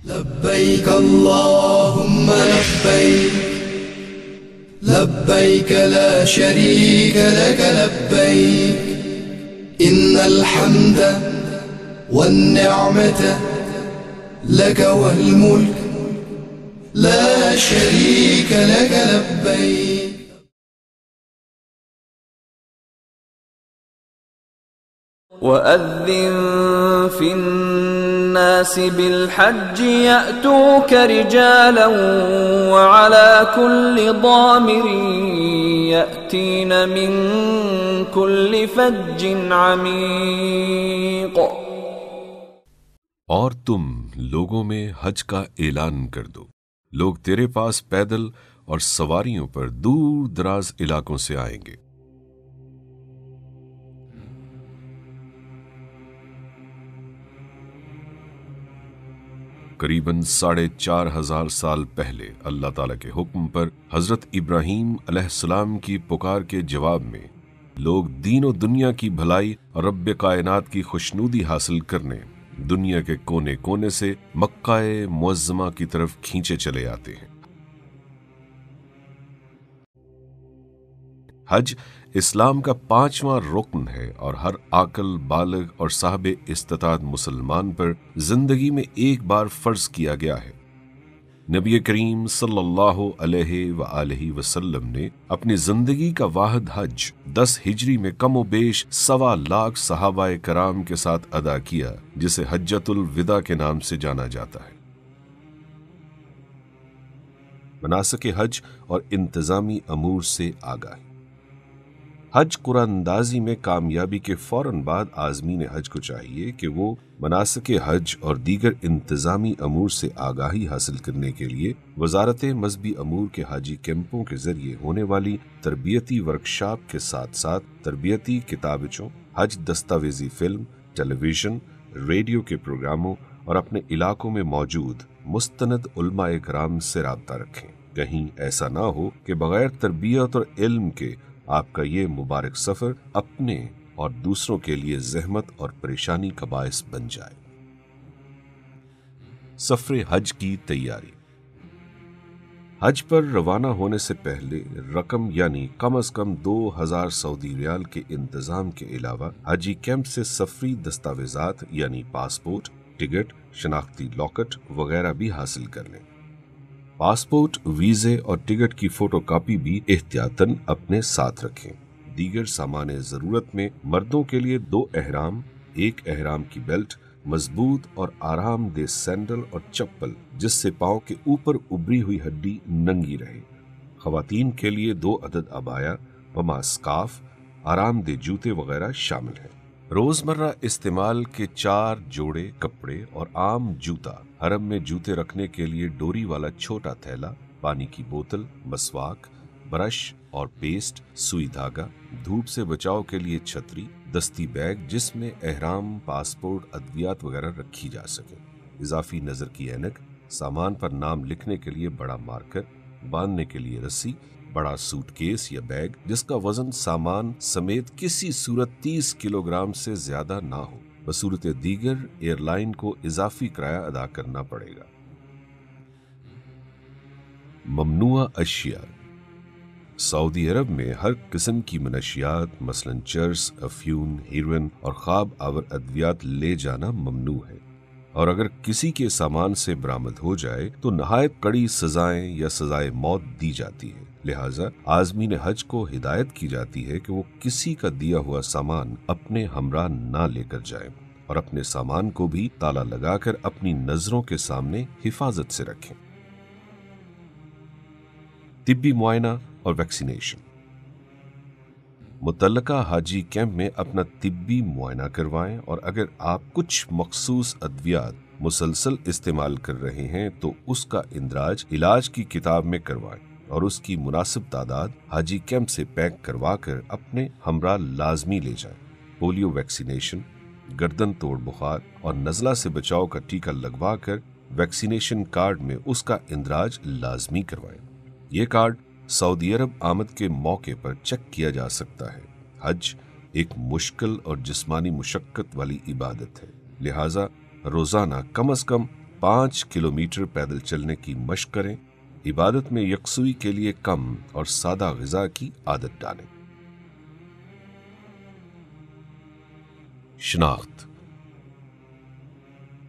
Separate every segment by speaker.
Speaker 1: لبيك اللهم لبيك لبيك لا شريك لك لبيك إن الحمد والنعمة لك والملك لا شريك لك لبيك.
Speaker 2: وأذن في الناس بالحج يأتوك رجالا وعلى كل ضامر يأتين من كل فج عميق.
Speaker 3: اور تم لوگوں میں حج کا اعلان کر دو، لوگ تیرے پاس پیدل اور سواریوں پر دور دراز علاقوں سے آئیں گے. قریباً 4,500 سال پہلے اللہ تعالیٰ کے حکم پر حضرت ابراہیم علیہ السلام کی پکار کے جواب میں لوگ دین و دنیا کی بھلائی اور رب کائنات کی خوشنودی حاصل کرنے دنیا کے کونے کونے سے مکہ معظمہ کی طرف کھینچے چلے آتے ہیں. حج اسلام کا 5واں رکن ہے اور ہر عاقل بالغ اور صاحب استطاعت مسلمان پر زندگی میں ایک بار فرض کیا گیا ہے. نبی کریم صلی اللہ علیہ وآلہ وسلم نے اپنی زندگی کا واحد حج 10 ہجری میں کم و بیش 1.25 لاکھ صحابہ کرام کے ساتھ ادا کیا، جسے حجۃ الوداع کے نام سے جانا جاتا ہے. مناسک حج اور انتظامی امور سے آگاہی. حج قرآن اندازی میں کامیابی کے فوراً بعد عازمین حج کو چاہیے کہ وہ مناسک حج اور دیگر انتظامی امور سے آگاہی حاصل کرنے کے لیے وزارت مذہبی امور کے حاجی کیمپوں کے ذریعے ہونے والی تربیتی ورکشاپ کے ساتھ ساتھ تربیتی کتابچوں، حج دستاویزی فلم، ٹیلی ویژن، ریڈیو کے پروگراموں اور اپنے علاقوں میں موجود مستند علماء کرام سے رابطہ رکھیں. کہیں ایسا نہ ہو کہ بغیر تربیت اور علم کے آپ کا یہ مبارک سفر اپنے اور دوسروں کے لیے زحمت اور پریشانی کا باعث بن جائے. سفر حج کی تیاری. حج پر روانہ ہونے سے پہلے رقم یعنی کم از کم 2,000 سعودی ریال کے انتظام کے علاوہ حجی کیمپ سے سفری دستاویزات یعنی پاسپورٹ، ٹکٹ، شناختی لاکٹ وغیرہ بھی حاصل کر لیں. پاسپورٹ، ویزے اور ٹکٹ کی فوٹو کاپی بھی احتیاطاً اپنے ساتھ رکھیں. دیگر سامان ضرورت میں مردوں کے لیے 2 احرام، 1 احرام کی بیلٹ، مضبوط اور آرام دہ سینڈل اور چپل جس سے پاؤں کے اوپر ابری ہوئی ہڈی ننگی رہے. خواتین کے لیے 2 عدد عبایا، پما سکارف، آرام دہ جوتے وغیرہ شامل ہیں. روزمرہ استعمال کے 4 جوڑے کپڑے اور عام جوتا، حرم میں جوتے رکھنے کے لیے ڈوری والا چھوٹا تھیلا، پانی کی بوتل، مسواک، برش اور پیسٹ، سوئی دھاگا، دھوپ سے بچاؤ کے لیے چھتری، دستی بیگ جس میں احرام، پاسپورٹ، ادویات وغیرہ رکھی جا سکے، اضافی نظر کی اینک، سامان پر نام لکھنے کے لیے بڑا مارکر، باندھنے کے لیے رسی، بڑا سوٹ کیس یا بیگ جس کا وزن سامان سمیت کسی صورت 30 کلو گرام سے زیادہ نہ ہو. بصورت دیگر ایئر لائن کو اضافی کرایہ ادا کرنا پڑے گا. ممنوعہ اشیاء. سعودی عرب میں ہر قسم کی منشیات مثلا چرس، افیون، ہیروئن اور خواب آور ادویات لے جانا ممنوع ہے، اور اگر کسی کے سامان سے برآمد ہو جائے تو نہایت کڑی سزائیں یا سزائے موت دی جاتی ہے. لہٰذا عازمین حج کو ہدایت کی جاتی ہے کہ وہ کسی کا دیا ہوا سامان اپنے ہمراہ نہ لے کر جائیں اور اپنے سامان کو بھی تالا لگا کر اپنی نظروں کے سامنے حفاظت سے رکھیں. طبی معائنہ اور ویکسینیشن. متعلقہ حاجی کیمپ میں اپنا طبی معائنہ کروائیں، اور اگر آپ کچھ مخصوص ادویات مسلسل استعمال کر رہے ہیں تو اس کا اندراج علاج کی کتاب میں کروائیں اور اس کی مناسب تعداد حاجی کیمپ سے پیک کروا کر اپنے ہمراہ لازمی لے جائیں. پولیو ویکسینیشن، گردن توڑ بخار اور نزلہ سے بچاؤ کا ٹیکہ لگوا کر ویکسینیشن کارڈ میں اس کا اندراج لازمی کروائیں. یہ کارڈ سعودی عرب آمد کے موقع پر چیک کیا جا سکتا ہے. حج ایک مشکل اور جسمانی مشقت والی عبادت ہے، لہٰذا روزانہ کم از کم 5 किलोमीटर पैदल चलने की मशक करें। इबादत में यकसुई के लिए कम और सादा ग़िज़ा की आदत डालें। शनाख्त।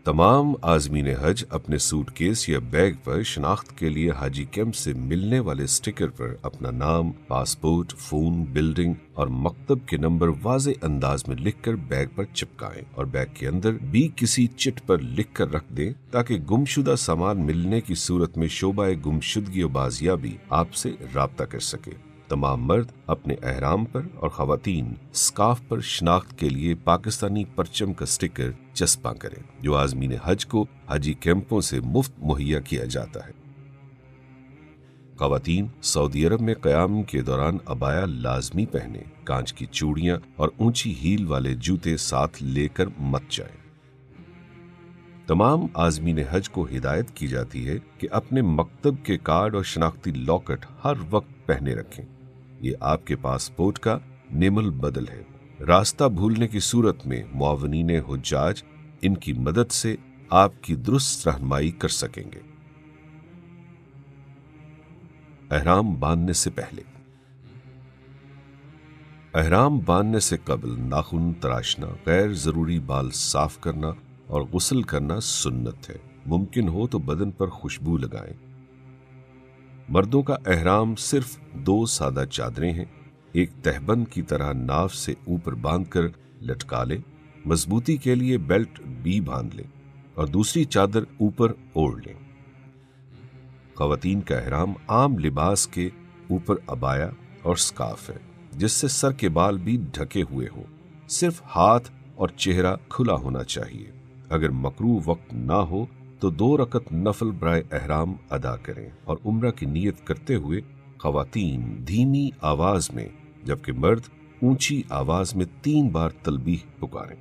Speaker 3: तमाम आज़मीन हज अपने सूटकेस या बैग पर शनाख्त के लिए हाजी कैंप से मिलने वाले स्टिकर पर अपना नाम, पासपोर्ट, फोन, बिल्डिंग और मकतब के नंबर वाज़े अंदाज में लिखकर बैग पर चिपकाएं और बैग के अंदर भी किसी चिट पर लिखकर रख दें ताकि गुमशुदा सामान मिलने की सूरत में शोबाए गुमशुदगी और बाजियाबी आपसे राब्ता कर सके। तमाम मर्द अपने एहराम पर और ख़वातीन स्कार्फ पर शनाख्त के लिए पाकिस्तानी परचम का स्टिकर चस्पा करें जो आज़मीन हज को हाजी कैंपों से मुफ्त मुहैया किया जाता है। ख़वातीन सऊदी अरब में क़याम के दौरान अबाया लाजमी पहने, कांच की चूड़ियां और ऊंची हील वाले जूते साथ लेकर मत जाएं। तमाम आज़मीन हज को हिदायत की जाती है कि अपने मकतब के कार्ड और शनाख्ती लॉकेट हर वक्त पहने रखें। ये आपके पासपोर्ट का नेमल बदल है। रास्ता भूलने की सूरत में मुआवनीन हुज्जाज इनकी मदद से आपकी दुरुस्त रहनुमाई कर सकेंगे। एहराम बांधने से पहले। एहराम बांधने से कबल नाखून तराशना, गैर जरूरी बाल साफ करना और गुस्ल करना सुन्नत है। मुमकिन हो तो बदन पर खुशबू लगाएं। मर्दों का एहराम सिर्फ 2 सादा चादरें हैं। एक तहबंद की तरह नाफ से ऊपर बांधकर लटका लें। मजबूती के लिए बेल्ट भी बांध लें और दूसरी चादर ऊपर ओढ़ लें। ख़वातीन का एहराम आम लिबास के ऊपर अबाया और स्कार्फ है जिससे सर के बाल भी ढके हुए हों। सिर्फ हाथ और चेहरा खुला होना चाहिए। अगर मकरूह वक्त ना हो तो 2 रकत नफल बराए एहराम अदा करें और उम्रा की नियत करते हुए ख़वातीन धीमी आवाज में जबकि मर्द ऊंची आवाज में 3 बार तलबीह पुकारें।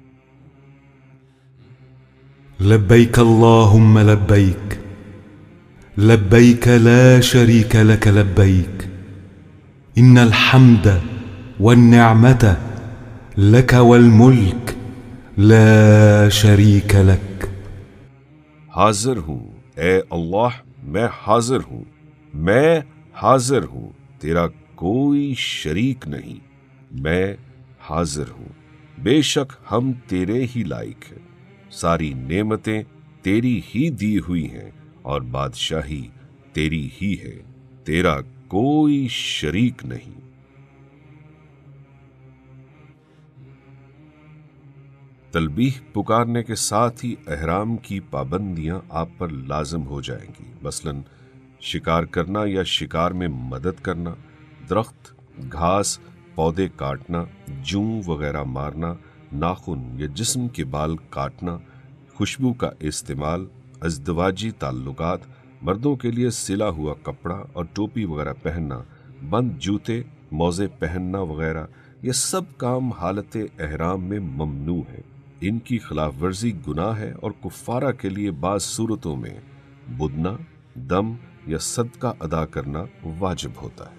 Speaker 4: लब्बैक अल्लाहुम्मा लब्बैक, लब्बैक ला शरीक लक लब्बैक, इन्नल हम्द वन्निअमत लक वल मुल्क ला शरीक लक।
Speaker 3: हाजिर हूँ ए अल्लाह, मैं हाजिर हूँ, मैं हाजिर हूँ, तेरा कोई शरीक नहीं, मैं हाजिर हूँ। बेशक हम तेरे ही लायक हैं, सारी नेमतें तेरी ही दी हुई हैं और बादशाही तेरी ही है, तेरा कोई शरीक नहीं। तलबीह पुकारने के साथ ही एहराम की पाबंदियां आप पर लाजम हो जाएंगी। मसलन शिकार करना या शिकार में मदद करना, दरख्त, घास, पौधे काटना, जूं वगैरह मारना, नाखून या जिस्म के बाल काटना, खुशबू का इस्तेमाल, अज़दवाजी ताल्लुकात, मर्दों के लिए सिला हुआ कपड़ा और टोपी वगैरह पहनना, बंद जूते, मौजे पहनना वगैरह, ये सब काम हालत एहराम में ममनू है। इनकी खिलाफ वर्जी गुनाह है और कुफ्फारा के लिए बाज़ सूरतों में बुदना, दम या सदका अदा करना वाजिब होता है।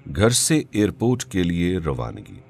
Speaker 3: घर से एयरपोर्ट के लिए रवानगी।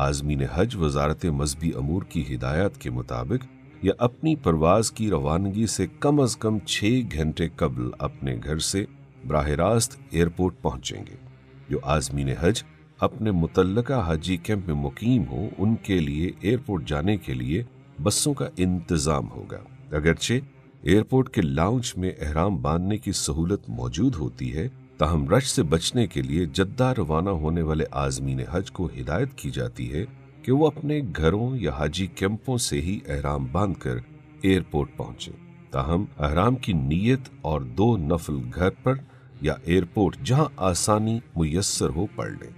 Speaker 3: आज़मीन हज वजारत मजहबी अमूर की हिदायत के मुताबिक या अपनी परवाज की रवानगी से कम अज कम 6 घंटे कबल अपने घर से बराह रास्त एयरपोर्ट पहुंचेंगे। जो आज़मीन हज अपने मुतल्लका हाजी कैंप में मुकीम हो उनके लिए एयरपोर्ट जाने के लिए बसों का इंतजाम होगा। अगरचे एयरपोर्ट के लाउंज में एहराम बांधने की सहूलत मौजूद होती है, ताहम रश से बचने के लिए जद्दा रवाना होने वाले आज़मीन हज को हिदायत की जाती है कि वो अपने घरों या हाजी कैंपों से ही एहराम बांधकर एयरपोर्ट पहुंचे। ताहम एहराम की नीयत और 2 नफल घर पर या एयरपोर्ट जहां आसानी मुयस्सर हो पढ़ लें।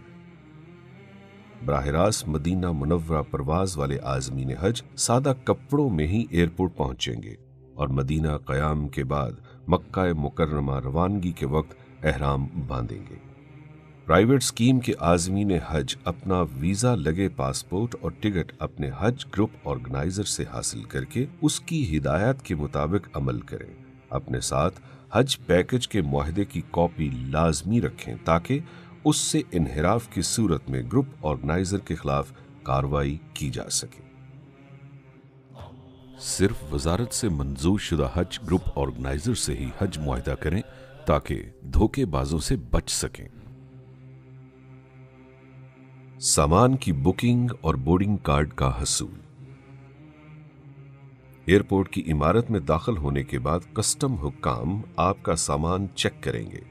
Speaker 3: बराह रास्त मदीना मुनव्वरा परवाज वाले आज़मीन हज सादा कपड़ों में ही एयरपोर्ट पहुंचेंगे और मदीना क़याम के बाद मक्का मुकर्रमा रवानगी के वक्त एहराम बांधेंगे। प्राइवेट स्कीम के आज़मीन हज अपना वीज़ा लगे पासपोर्ट और टिकट अपने हज ग्रुप ऑर्गेनाइजर से हासिल करके उसकी हिदायत के मुताबिक अमल करें। अपने साथ हज पैकेज के मुआहदे की कॉपी लाजमी रखें ताकि उससे इनहिराफ की सूरत में ग्रुप ऑर्गेनाइजर के खिलाफ कार्रवाई की जा सके। सिर्फ वजारत से मंजूर शुदा हज ग्रुप ऑर्गेनाइजर से ही हज मुआहिदा करें ताकि धोखेबाजों से बच सकें। सामान की बुकिंग और बोर्डिंग कार्ड का हसूल। एयरपोर्ट की इमारत में दाखिल होने के बाद कस्टम हुक्काम आपका सामान चेक करेंगे।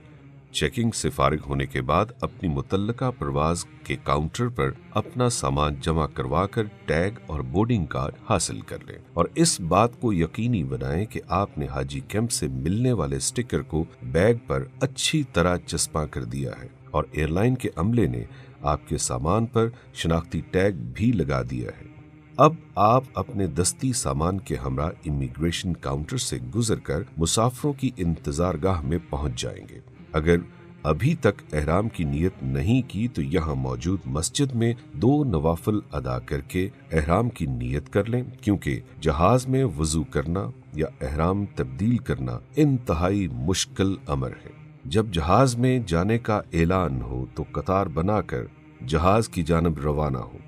Speaker 3: चेकिंग से फारिग होने के बाद अपनी मुतल्लका परवाज के काउंटर पर अपना सामान जमा करवाकर टैग और बोर्डिंग कार्ड हासिल कर लें और इस बात को यकीनी बनाएं कि आपने हाजी कैंप से मिलने वाले स्टिकर को बैग पर अच्छी तरह चस्पा कर दिया है और एयरलाइन के अमले ने आपके सामान पर शनाख्ती टैग भी लगा दिया है। अब आप अपने दस्ती सामान के हमरा इमिग्रेशन काउंटर से गुजरकर मुसाफिरों की इंतजारगाह में पहुंच जाएंगे। अगर अभी तक एहराम की नियत नहीं की तो यहाँ मौजूद मस्जिद में 2 नवाफिल अदा करके एहराम की नियत कर लें, क्योंकि जहाज में वजू करना या एहराम तब्दील करना इंतहाई मुश्किल अमर है। जब जहाज में जाने का ऐलान हो तो कतार बनाकर जहाज की जानब रवाना हो।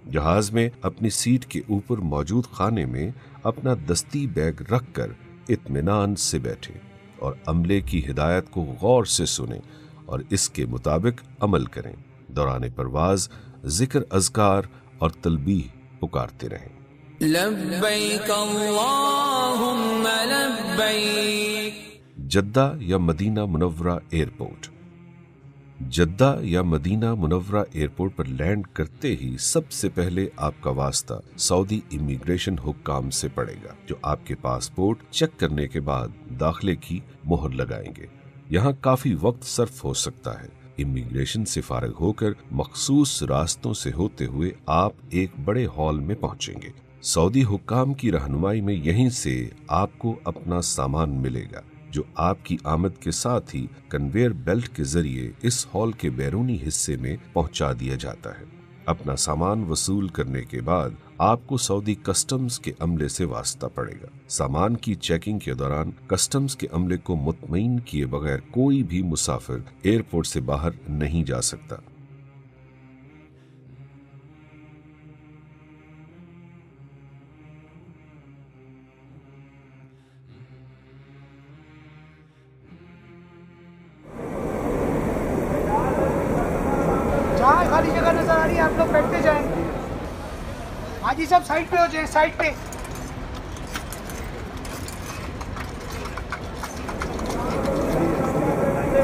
Speaker 3: जहाज में अपनी सीट के ऊपर मौजूद खाने में अपना दस्ती बैग रखकर इत्मीनान से बैठें और अमले की हिदायत को गौर से सुनें और इसके मुताबिक अमल करें। दौरान परवाज जिक्र अज़कार और तलबीह पुकारते रहें।
Speaker 2: लब्बैक अल्लाहुम्मा लब्बैक।
Speaker 3: जद्दा या मदीना मुनव्वरा एयरपोर्ट। जद्दा या मदीना मुनव्वरा एयरपोर्ट पर लैंड करते ही सबसे पहले आपका वास्ता सऊदी इमिग्रेशन हुक्काम से पड़ेगा, जो आपके पासपोर्ट चेक करने के बाद दाखिले की मोहर लगाएंगे। यहाँ काफी वक्त सर्फ हो सकता है। इमिग्रेशन से फारिग होकर मखसूस रास्तों से होते हुए आप एक बड़े हॉल में पहुंचेंगे। सऊदी हुक्काम की रहनुमाई में यहीं से आपको अपना सामान मिलेगा, जो आपकी आमद के साथ ही कन्वेयर बेल्ट के जरिए इस हॉल के बैरूनी हिस्से में पहुंचा दिया जाता है। अपना सामान वसूल करने के बाद आपको सऊदी कस्टम्स के अमले से वास्ता पड़ेगा। सामान की चेकिंग के दौरान कस्टम्स के अमले को मुतमईन किए बगैर कोई भी मुसाफिर एयरपोर्ट से बाहर नहीं जा सकता।
Speaker 5: खाली जगह नजर आ रही है, आप लोग बैठते जाएं। हाजी साहब साइड पे हो जाए, साइड पे।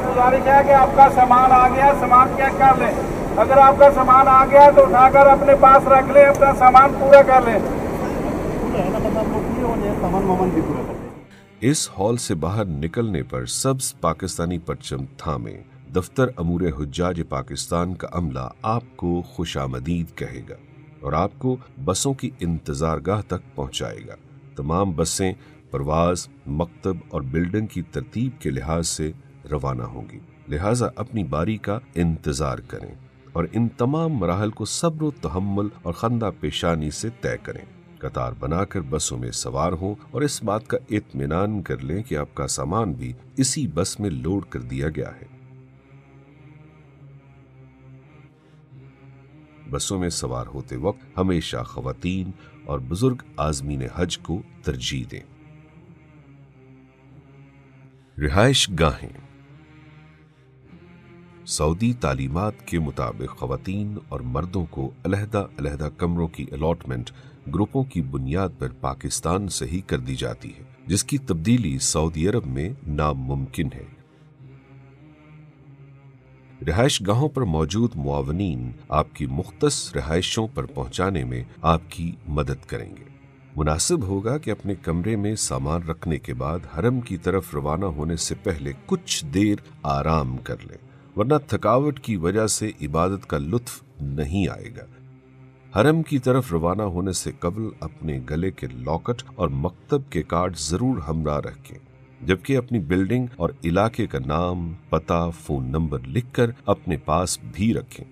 Speaker 5: गुजारिश है कि आपका सामान आ गया, सामान चेक कर लें। अगर आपका सामान आ गया तो उठाकर अपने पास रख लें, अपना सामान पूरा कर लें।
Speaker 3: इस हॉल से बाहर निकलने पर सब्ज पाकिस्तानी परचम थामे दफ्तर अमूरे हुज्जाज पाकिस्तान का अमला आपको खुशामदीद कहेगा और आपको बसों की इंतजारगाह तक पहुंचाएगा। तमाम बसें परवाज, मकतब और बिल्डिंग की तरतीब के लिहाज से रवाना होंगी, लिहाजा अपनी बारी का इंतजार करें और इन तमाम मराहल को सब्र, तहम्मुल और खंदा पेशानी से तय करें। कतार बनाकर बसों में सवार हों और इस बात का इत्मीनान कर लें कि आपका सामान भी इसी बस में लोड कर दिया गया है। बसों में सवार होते वक्त हमेशा खवातीन और बुजुर्ग आज़मीन हज को तरजीह दें। रिहाइश गाहें। सऊदी तालीमात के मुताबिक खवातीन और मर्दों को अलहदा कमरों की अलॉटमेंट ग्रुपों की बुनियाद पर पाकिस्तान से ही कर दी जाती है, जिसकी तब्दीली सऊदी अरब में नामुमकिन है। रिहाइश गाहों पर मौजूद मुआवनीन आपकी मुख्तस रिहाइशों पर पहुंचाने में आपकी मदद करेंगे। मुनासिब होगा कि अपने कमरे में सामान रखने के बाद हरम की तरफ रवाना होने से पहले कुछ देर आराम कर लें, वरना थकावट की वजह से इबादत का लुत्फ नहीं आएगा। हरम की तरफ रवाना होने से कबल अपने गले के लॉकेट और मकतब के कार्ड जरूर हमरा रखें, जबकि अपनी बिल्डिंग और इलाके का नाम, पता, फोन नंबर लिखकर अपने पास भी रखें।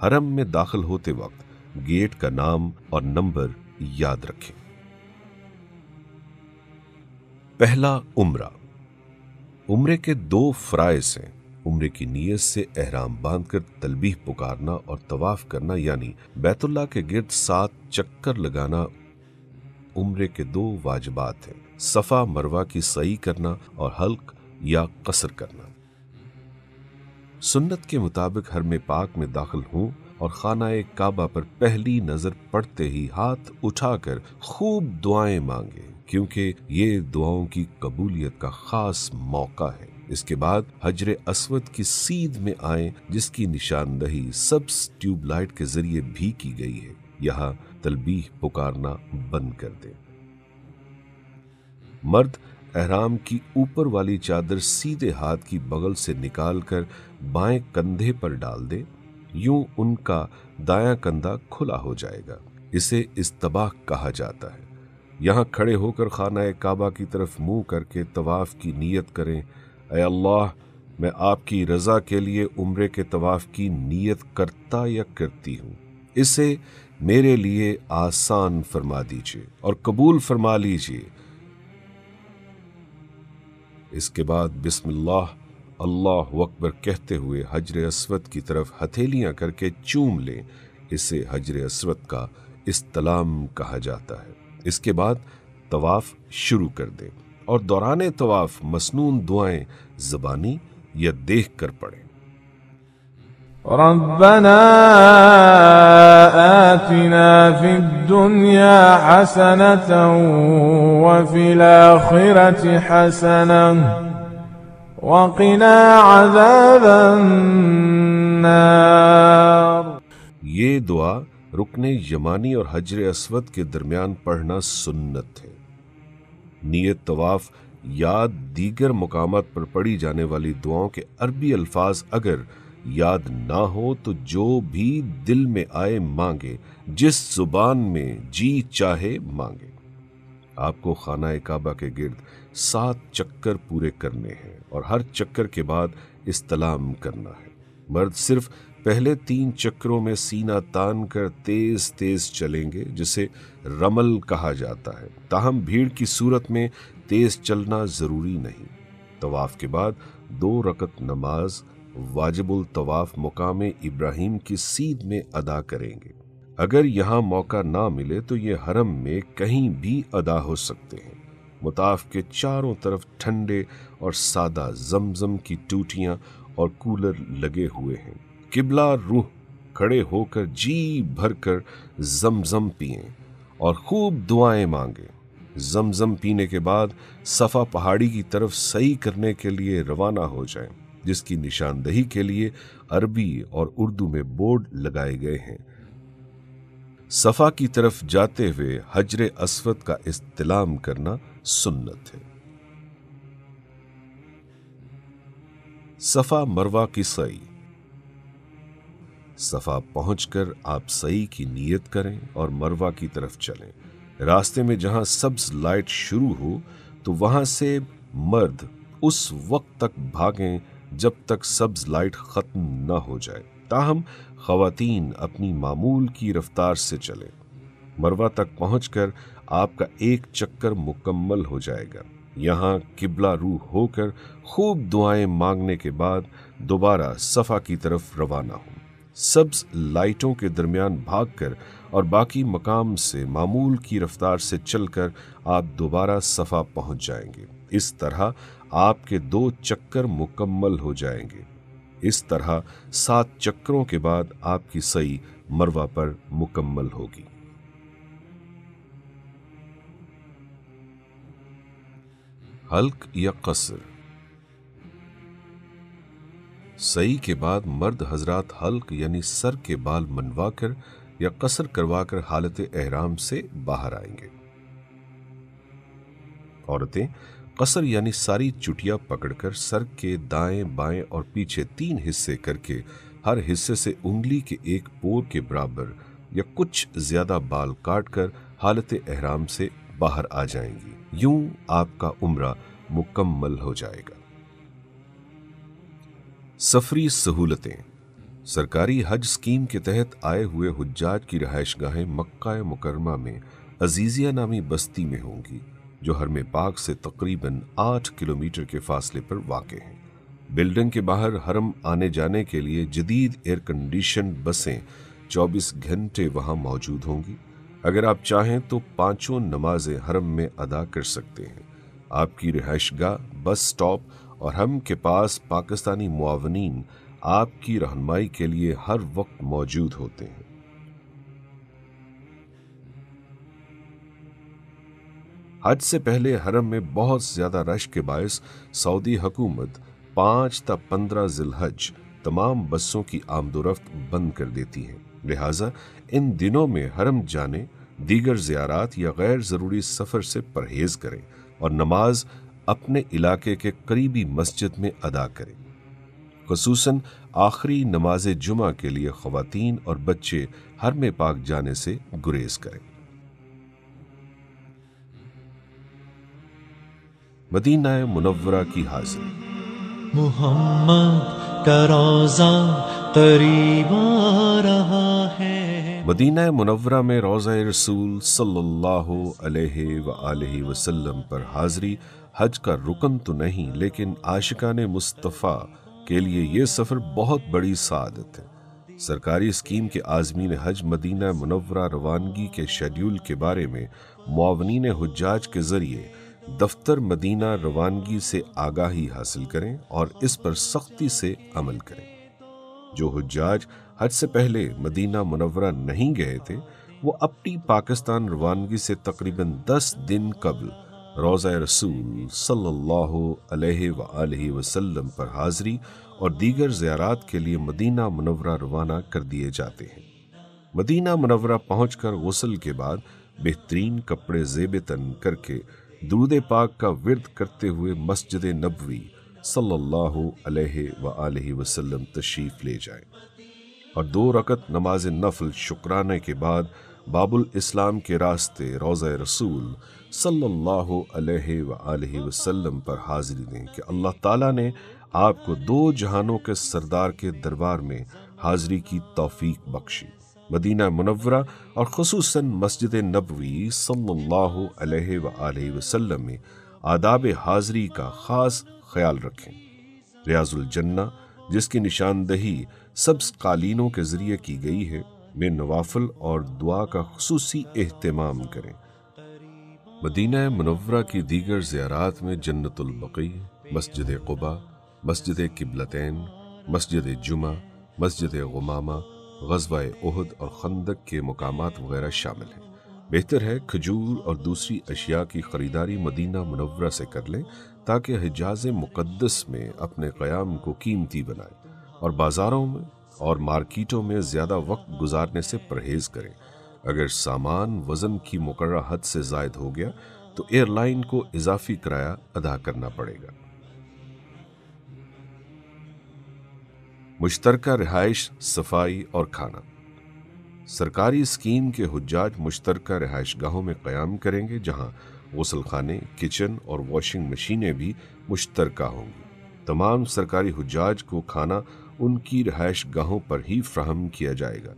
Speaker 3: हरम में दाखिल होते वक्त गेट का नाम और नंबर याद रखें। पहला उम्रा। उम्रे के 2 फराइज़ हैं। عمرے کی نیت سے احرام باندھ کر تلبیح پکارنا اور طواف کرنا یعنی بیت اللہ کے گرد 7 چکر لگانا عمرے کے 2 واجبات ہیں، صفا مروہ کی سعی کرنا اور حلق یا قصر کرنا۔ سنت کے مطابق حرم پاک میں داخل ہوں اور خانہ کعبہ پر پہلی نظر پڑتے ہی ہاتھ اٹھا کر خوب دعائیں مانگیں، کیونکہ یہ دعاؤں کی قبولیت کا خاص موقع ہے۔ اس کے بعد حجر اسود کی سیدھ میں آئیں، جس کی نشاندہی سبز ٹیوب لائٹ کے ذریعے بھی کی گئی ہے۔ یہاں تلبیح پکارنا بند کر دیں۔ مرد احرام کی اوپر والی چادر سیدھے ہاتھ کی بغل سے نکال کر بائیں کندھے پر ڈال دے، یوں ان کا دایاں کندھا کھلا ہو جائے گا۔ اسے استباح کہا جاتا ہے۔ یہاں کھڑے ہو کر خانہ کعبہ کی طرف منہ کر کے طواف کی نیت کریں۔ اے اللہ، میں آپ کی رضا کے لیے عمرے کے طواف کی نیت کرتا یا کرتی ہوں، اسے میرے لیے آسان فرما دیجیے اور قبول فرما لیجیے۔ اس کے بعد بسم اللہ اللہ اکبر کہتے ہوئے حجر اسود کی طرف ہتھیلیاں کر کے چوم لیں۔ اسے حجر اسود کا استلام کہا جاتا ہے۔ اس کے بعد طواف شروع کر دیں اور دوران طواف مسنون دعائیں زبانی یا دیکھ کر پڑھیں۔
Speaker 5: ربنا آتنا في الدنيا حسنة وفي الآخرة حسنة وقنا عذاب النار۔
Speaker 3: یہ دعا رکن یمانی اور حجر اسود کے درمیان پڑھنا سنت ہے۔ نیت طواف یا دیگر مقامات پر پڑھی جانے والی دعاؤں کے عربی الفاظ اگر یاد نہ ہو تو جو بھی دل میں آئے مانگے، جس زبان میں جی چاہے مانگے۔ آپ کو خانہ کعبہ کے گرد 7 چکر پورے کرنے ہیں اور ہر چکر کے بعد استلام کرنا ہے۔ مرد صرف پہلے 3 چکروں میں سینہ تان کر تیز تیز چلیں گے، جسے رمل کہا جاتا ہے، تاہم بھیڑ کی صورت میں تیز چلنا ضروری نہیں۔ طواف کے بعد 2 رکعت نماز واجب الطواف مقام ابراہیم کی سیدھ میں ادا کریں گے۔ اگر یہاں موقع نہ ملے تو یہ حرم میں کہیں بھی ادا ہو سکتے ہیں۔ مطاف کے چاروں طرف ٹھنڈے اور سادہ زمزم کی ٹوٹیاں اور کولر لگے ہوئے ہیں۔ قبلہ روح کھڑے ہو کر جی بھر کر زمزم پئیں اور خوب دعائیں مانگیں۔ زمزم پینے کے بعد صفا پہاڑی کی طرف سعی کرنے کے لیے روانہ ہو جائیں، جس کی نشاندہی کے لیے عربی اور اردو میں بورڈ لگائے گئے ہیں۔ صفا کی طرف جاتے ہوئے حجر اسود کا استلام کرنا سنت ہے۔ صفا مروہ کی سعی۔ صفا پہنچ کر آپ سعی کی نیت کریں اور مروہ کی طرف چلیں۔ راستے میں جہاں سبز لائٹ شروع ہو تو وہاں سے مرد اس وقت تک بھاگیں جب تک سبز لائٹ ختم نہ ہو جائے، تاہم خواتین اپنی معمول کی رفتار سے چلیں۔ مروہ تک پہنچ کر آپ کا 1 چکر مکمل ہو جائے گا۔ یہاں قبلہ روح ہو کر خوب دعائیں مانگنے کے بعد دوبارہ صفا کی طرف روانہ ہوں۔ سبز لائٹوں کے درمیان بھاگ کر اور باقی مقام سے معمول کی رفتار سے چل کر آپ دوبارہ صفا پہنچ جائیں گے۔ اس طرح آپ کے 2 چکر مکمل ہو جائیں گے۔ اس طرح 7 چکروں کے بعد آپ کی سعی مروہ پر مکمل ہوگی۔ حلق یا قصر۔ سعی کے بعد مرد حضرات حلق یعنی سر کے بال منوا کر یا قصر کروا کر حالت احرام سے باہر آئیں گے۔ عورتیں قصر یعنی ساری چٹیاں پکڑ کر سر کے دائیں بائیں اور پیچھے 3 حصے کر کے ہر حصے سے انگلی کے 1 پور کے برابر یا کچھ زیادہ بال کاٹ کر حالت احرام سے باہر آ جائیں گی۔ یوں آپ کا عمرہ مکمل ہو جائے گا۔ سفری سہولتیں۔ سرکاری حج اسکیم کے تحت آئے ہوئے حجاج کی رہائش گاہیں مکہ مکرمہ میں عزیزیہ نامی بستی میں ہوں گی، جو حرم پاک سے تقریباً 8 کلومیٹر کے فاصلے پر واقع ہیں۔ बिल्डिंग के बाहर हरम आने जाने के लिए जदीद एयर कंडीशन बसें 24 घंटे वहां मौजूद होंगी। अगर आप चाहें तो 5 नमाजें हरम में अदा कर सकते हैं। आपकी रिहाइशगाह, बस स्टॉप और हरम के पास पाकिस्तानी मुआवनीन आपकी रहनुमाई के लिए हर वक्त मौजूद होते हैं। हज से पहले हरम में बहुत ज्यादा रश के बायस सऊदी हुकूमत 5 ta 15 जिलहज तमाम बसों की आमदोरफ्त बंद कर देती है। लिहाजा इन दिनों में हरम जाने, दीगर ज़ियारात या गैर ज़रूरी सफ़र से परहेज करें और नमाज अपने इलाके के करीबी मस्जिद में अदा करें। खुसूसन आखिरी नमाज जुमा के लिए ख़वातीन और बच्चे हरम पाक जाने से गुरेज करें। मदीना मुनव्वरा की हाज़िरी।
Speaker 6: मुहम्मद का रोज़ा करीब आ रहा है।
Speaker 3: मदीना मुनव्वरा में रोज़ा रसूल सल्लल्लाहु अलैहि वसल्लम पर हाज़िरी हज का रुकन तो नहीं, लेकिन आशिकाने मुस्तफ़ा के लिए ये सफ़र बहुत बड़ी सादत है। सरकारी स्कीम के आज़मीन हज मदीना मुनव्वरा रवानगी के शेड्यूल के बारे में मुआवनीन हुज्जाज के ज़रिए दफ्तर मदीना रवानगी से आगाही हासिल करें और इस पर सख्ती से अमल करें। जो हुज्जाज हज से पहले मदीना मुनव्वरा नहीं गए थे, वो अपनी पाकिस्तान रवानगी से तकरीबन 10 दिन कबल रोज़ा रसूल सल्लल्लाहु अलैहि वसल्लम पर हाज़िरी और दीगर ज़ियारात के लिए मदीना मुनव्वरा रवाना कर दिए जाते हैं। मदीना मुनव्वरा पहुंचकर गुस्ल के बाद बेहतरीन कपड़े ज़ेब-ए-तन करके दुरूद पाक का विर्द करते हुए मस्जिद नबवी सल्लल्लाहु अलैहि वसल्लम तशरीफ ले जाएं और 2 रकत नमाज नफल शुक्राने के बाद बाबुल इस्लाम के रास्ते रोज़ा रसूल सल्लल्लाहु अलैहि वसल्लम पर हाज़िरी दें कि अल्लाह ताला ने आपको 2 जहानों के सरदार के दरबार में हाज़िरी की तौफीक बख्शी। मदीना मुनव्वरा और खुसूसन मस्जिद नबवी सल्लल्लाहु अलैहि वसल्लम में आदाब हाज़िरी का ख़ास ख्याल रखें। रियाजुल जन्ना, जिसकी निशानदही सब्ज़ कालीनों के ज़रिए की गई है, में नवाफिल और दुआ का खुसूसी एहतमाम करें। मदीना मुनव्वरा की दीगर ज़ियारात में जन्नतुल बक़ी, मस्जिद क़ुबा, मस्जिद किबलतैन, मस्जिद जुमा, मस्जिद गुमामा, ग़ज़वा-ए उहद और खंदक के मुकामात वगैरह शामिल हैं। बेहतर है खजूर और दूसरी अशिया की ख़रीदारी मदीना मुनव्वरा से कर लें ताकि हिजाज़ मुक़द्दस में अपने क़याम को कीमती बनाएं और बाज़ारों में और मार्केटों में ज़्यादा वक्त गुजारने से परहेज़ करें। अगर सामान वज़न की मुकर्रर हद से ज़ायद हो गया तो एयरलाइन को इजाफ़ी किराया अदा करना पड़ेगा। मुश्तरका रिहाइश, सफाई और खाना। सरकारी स्कीम के हुज्जाज मुश्तरका रिहाइश गाहों में क़याम करेंगे जहां गुस्ल खाने, किचन और वॉशिंग मशीनें भी मुश्तरका होंगी। तमाम सरकारी हुज्जाज को खाना उनकी रिहाइश गाहों पर ही फ्राहम किया जाएगा।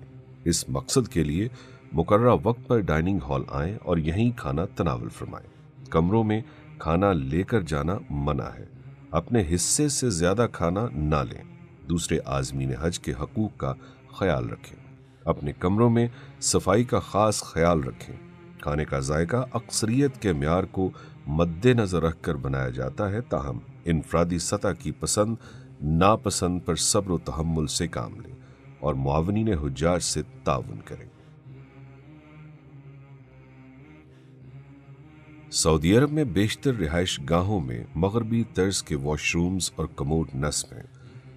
Speaker 3: इस मकसद के लिए मुकर्रर वक्त पर डाइनिंग हॉल आएं और यहीं खाना तनावल फरमाएं। कमरों में खाना लेकर जाना मना है। अपने हिस्से से ज़्यादा खाना ना लें। दूसरे आज़मीन हज के हकूक़ का ख्याल रखें। अपने कमरों में सफाई का ख़ास ख्याल रखें। खाने का जायका अक्सरियत के म्यार को मद्देनज़र रख कर बनाया जाता है, ताहम इनफरादी सतह की पसंद नापसंद पर सब्र व तहम्मुल से काम लें और मुआवनीन हुज्जाज से ताउन करें। सऊदी अरब में बेशतर रिहाइश गाहों में मगरबी तर्ज के वॉशरूम्स और कमोड नस्ब हैं।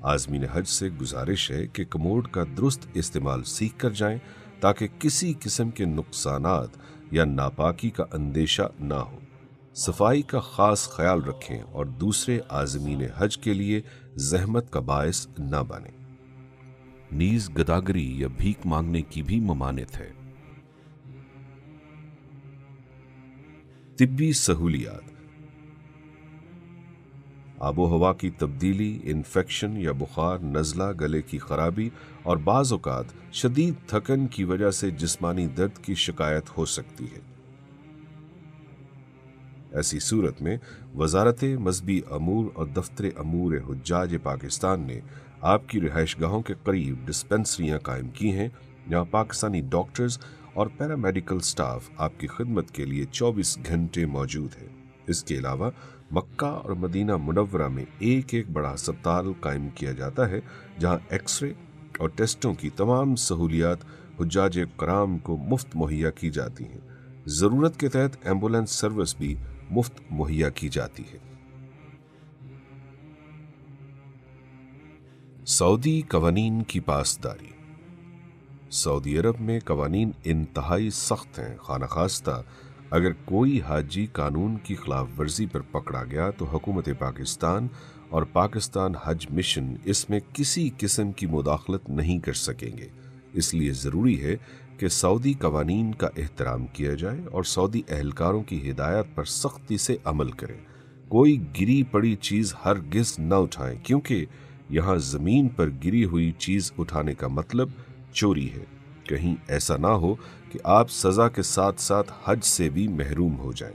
Speaker 3: आज़मीन हज से गुजारिश है कि कमोड का दुरुस्त इस्तेमाल सीख कर जाएं ताकि किसी किस्म के नुकसानात या नापाकी का अंदेशा ना हो। सफाई का ख़ास ख्याल रखें और दूसरे आज़मीन हज के लिए जहमत का बायस ना बने। नीज गदागरी या भीख मांगने की भी ममानियत है। तिब्बी सहूलियात। आबो हवा की तब्दीली, इन्फेक्शन या बुखार, नज़ला, गले की खराबी और बाज़ औक़ात शदीद थकन की वजह से जिस्मानी दर्द की शिकायत हो सकती है। ऐसी सूरत में वजारत मजहबी अमूर और दफ्तर अमूर हुज्जाज पाकिस्तान ने आपकी रिहाइश गाहों के करीब डिस्पेंसरियां कायम की हैं, जहां पाकिस्तानी डॉक्टर्स और पैरामेडिकल स्टाफ आपकी खिदमत के लिए 24 घंटे मौजूद है। इसके अलावा मक्का और मदीना मुनव्वरा में एक एक बड़ा अस्पताल कायम किया जाता है, जहां एक्सरे और टेस्टों की तमाम सहूलियात हुज्जाज कराम को मुफ्त मुहैया की जाती हैं। ज़रूरत के तहत एम्बुलेंस सर्विस भी मुफ्त मुहैया की जाती है। सऊदी कवानीन की पासदारी। सऊदी अरब में कवानीन इंतहाई सख्त हैं। खानाखास्ता अगर कोई हाजी कानून की खिलाफ वर्जी पर पकड़ा गया तो हुकूमत पाकिस्तान और पाकिस्तान हज मिशन इसमें किसी किस्म की मुदाखलत नहीं कर सकेंगे। इसलिए ज़रूरी है कि सऊदी कवानीन का एहतराम किया जाए और सऊदी अहलकारों की हिदायत पर सख्ती से अमल करें। कोई गिरी पड़ी चीज़ हरगिज़ न उठाएं, क्योंकि यहाँ ज़मीन पर गिरी हुई चीज़ उठाने का मतलब चोरी है। कहीं ऐसा ना हो कि आप सज़ा के साथ साथ हज से भी महरूम हो जाएं।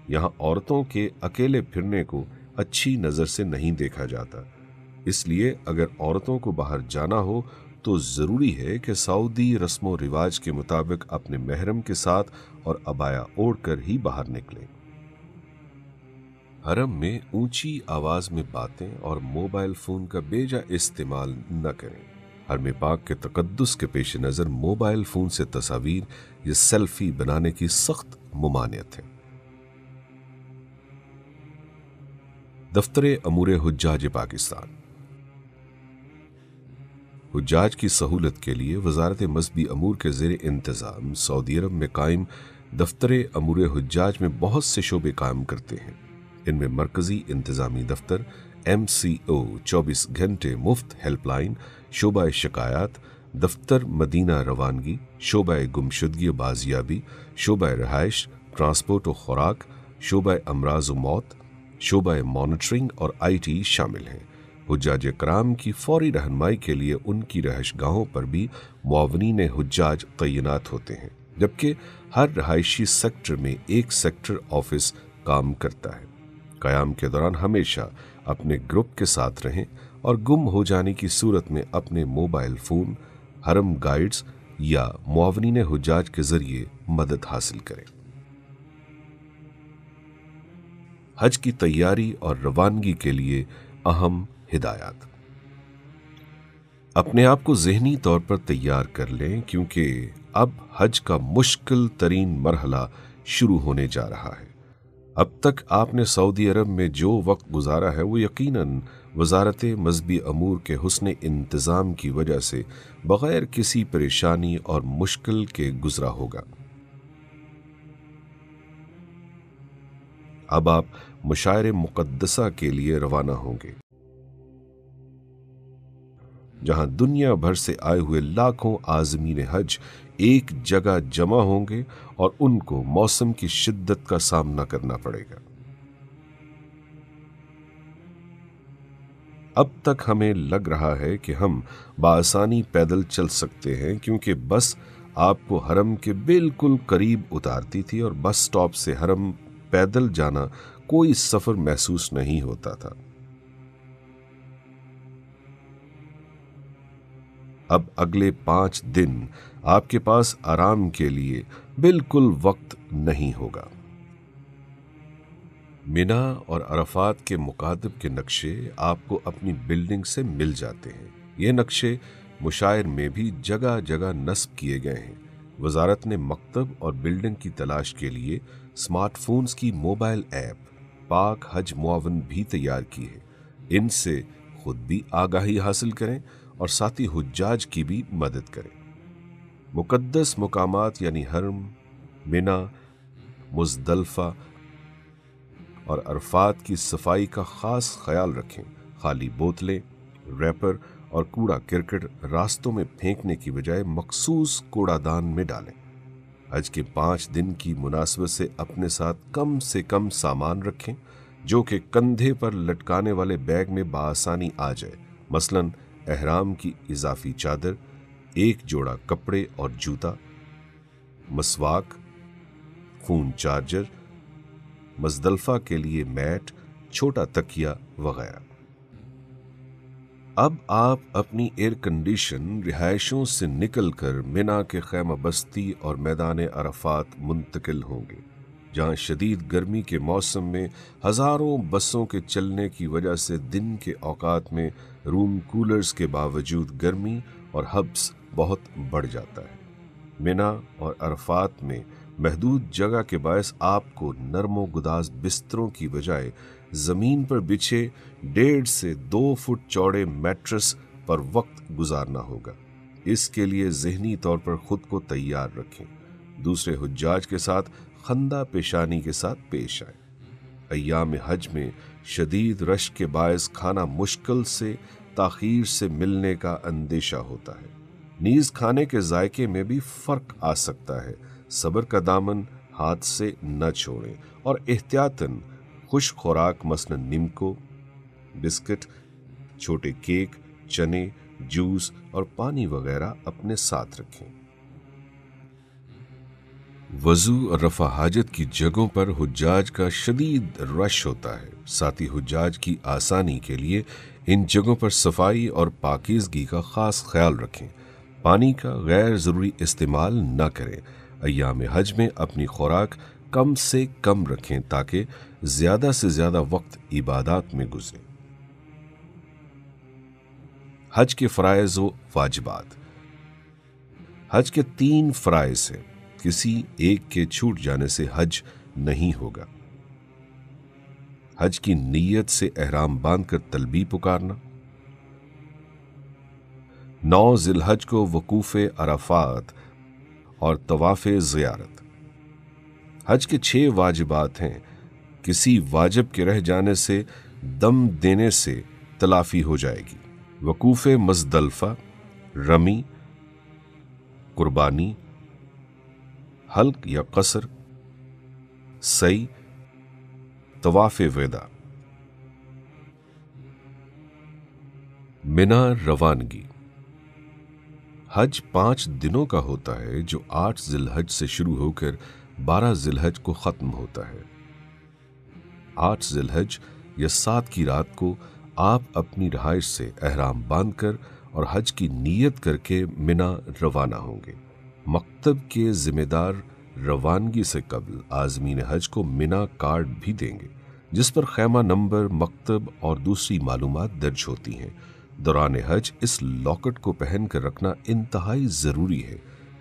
Speaker 3: यहाँ औरतों के अकेले फिरने को अच्छी नज़र से नहीं देखा जाता, इसलिए अगर औरतों को बाहर जाना हो तो ज़रूरी है कि सऊदी रस्मों रिवाज के मुताबिक अपने महरम के साथ और अबाया ओढ़कर ही बाहर निकलें। हरम में ऊंची आवाज में बातें और मोबाइल फोन का बेजा इस्तेमाल न करें। हरम पाक के तकद्दुस के पेश नज़र मोबाइल फोन से तस्वीर या सेल्फी बनाने की सख्त मुमानियत है। दफ्तर अमूर हुज्जाज पाकिस्तान। हुज्जाज की सहूलत के लिए वजारत मजहबी अमूर के ज़ेर इंतज़ाम सऊदी अरब में कायम दफ्तर अमूर हुज्जाज में बहुत से शोबे कायम करते हैं। इनमें मरकज़ी इंतज़ामी दफ्तर, MCO 24 घंटे मुफ्त हेल्पलाइन, शोबा शिकायत, दफ्तर मदीना रवानगी, शोबा गुमशुदगी बाजियाबी, शोबा रहाइश, ट्रांसपोर्ट और खुराक, शोबा अमराज व मौत, शोबा मॉनिटरिंग और IT शामिल हैं। हुज्जाज कराम की फौरी रहनुमाई के लिए उनकी रहाइश गाहों पर भी मुआवनीन हुज्जाज तैनात होते हैं, जबकि हर रहायशी सेक्टर में एक सेक्टर ऑफिस काम करता है। क़याम के दौरान हमेशा अपने ग्रुप के साथ रहें और गुम हो जाने की सूरत में अपने मोबाइल फ़ोन, हरम गाइड्स या मुआवनीन हुज्जाज के ज़रिए मदद हासिल करें। हज की तैयारी और रवानगी के लिए अहम हिदायत। अपने आप को ज़हनी तौर पर तैयार कर लें, क्योंकि अब हज का मुश्किल तरीन मरहला शुरू होने जा रहा है। अब तक आपने सऊदी अरब में जो वक्त गुजारा है वो यकीनन वजारत मजहबी अमूर के हुस्न इंतज़ाम की वजह से बग़ैर किसी परेशानी और मुश्किल के गुजरा होगा। अब आप मुशायरे मुक़द्दसा के लिए रवाना होंगे, जहां दुनिया भर से आए हुए लाखों आज़मीन हज एक जगह जमा होंगे और उनको मौसम की शिद्दत का सामना करना पड़ेगा। अब तक हमें लग रहा है कि हम बआसानी पैदल चल सकते हैं, क्योंकि बस आपको हरम के बिल्कुल करीब उतारती थी और बस स्टॉप से हरम पैदल जाना कोई सफर महसूस नहीं होता था। अब अगले 5 दिन आपके पास आराम के लिए बिल्कुल वक्त नहीं होगा। मिना और अरफात के मुकादब के नक्शे आपको अपनी बिल्डिंग से मिल जाते हैं। ये नक्शे मुशायर में भी जगह जगह नस्ब किए गए हैं। वजारत ने मकतब और बिल्डिंग की तलाश के लिए स्मार्टफोन्स की मोबाइल ऐप पाक हज मुआवन भी तैयार की है। इनसे खुद भी आगाही हासिल करें और साथी हुज्जाज की भी मदद करें। मुकद्दस मुकामात यानी हरम, मिना, मुज़दलफा और अरफात की सफाई का खास ख्याल रखें। खाली बोतलें, रैपर और कूड़ा करकट रास्तों में फेंकने की बजाय मखसूस कूड़ादान में डालें। हज के 5 दिन की मुनासबत से कम कम सामान रखें, जो कि कंधे पर लटकाने वाले बैग में बआसानी आ जाए। मसलन एहराम की इजाफी चादर, 1 जोड़ा कपड़े और जूता, मसवाक, फ़ोन चार्जर, مزدلفہ کے لیے میٹ، چھوٹا تکیا وغیرہ۔ اب آپ اپنی ایئر کنڈیشن رہائشوں سے نکل کر منا کے خیمہ بستی اور میدان عرفات منتقل ہوں گے، جہاں شدید گرمی کے موسم میں ہزاروں بسوں کے چلنے کی وجہ سے دن کے اوقات میں روم کولرز کے باوجود گرمی اور حبس بہت بڑھ جاتا ہے۔ منا اور عرفات میں محدود جگہ کے باعث آپ کو نرم و گداز بستروں کی بجائے زمین پر بچھے 1.5 سے 2 فٹ چوڑے میٹرس پر وقت گزارنا ہوگا۔ اس کے لیے ذہنی طور پر خود کو تیار رکھیں، دوسرے حجاج کے ساتھ خندہ پیشانی کے ساتھ پیش آئیں۔ ایام حج میں شدید رش کے باعث کھانا مشکل سے تاخیر سے ملنے کا اندیشہ ہوتا ہے، نیز کھانے کے ذائقے میں بھی فرق آ سکتا ہے۔ صبر کا دامن ہاتھ سے نہ چھوڑیں اور احتیاطاً خشک خوراک مثلا نمکو، بسکٹ، چھوٹے کیک، چنے، جوس اور پانی وغیرہ اپنے ساتھ رکھیں۔ وضو اور رفع حاجت کی جگہوں پر حجاج کا شدید رش ہوتا ہے، ساتھ ہی حجاج کی آسانی کے لیے ان جگہوں پر صفائی اور پاکیزگی کا خاص خیال رکھیں۔ پانی کا غیر ضروری استعمال نہ کریں۔ ایام حج میں اپنی خوراک کم سے کم رکھیں تاکہ زیادہ سے زیادہ وقت عبادات میں گزرے۔ حج کے فرائض و واجبات۔ حج کے 3 فرائض ہیں، کسی ایک کے چھوٹ جانے سے حج نہیں ہوگا۔ حج کی نیت سے احرام باندھ کر تلبیہ پکارنا، 9 ذی الحج کو وقوف عرفات اور طواف زیارت۔ حج کے 6 واجبات ہیں، کسی واجب کے رہ جانے سے دم دینے سے تلافی ہو جائے گی۔ وقوف مزدلفہ، رمی، قربانی، حلق یا قصر، سعی، طواف وداع۔ منا روانگی۔ حج 5 دنوں کا ہوتا ہے جو 8 ذی الحج سے شروع ہو کر 12 ذی الحج کو ختم ہوتا ہے۔ 8 ذی الحج یا 7 کی رات کو آپ اپنی رہائش سے احرام باندھ کر اور حج کی نیت کر کے منا روانہ ہوں گے۔ مکتب کے ذمہ دار روانگی سے قبل عازمین حج کو منا کارڈ بھی دیں گے، جس پر خیمہ نمبر، مکتب اور دوسری معلومات درج ہوتی ہیں۔ دوران حج اس لاکٹ کو پہن کر رکھنا انتہائی ضروری ہے۔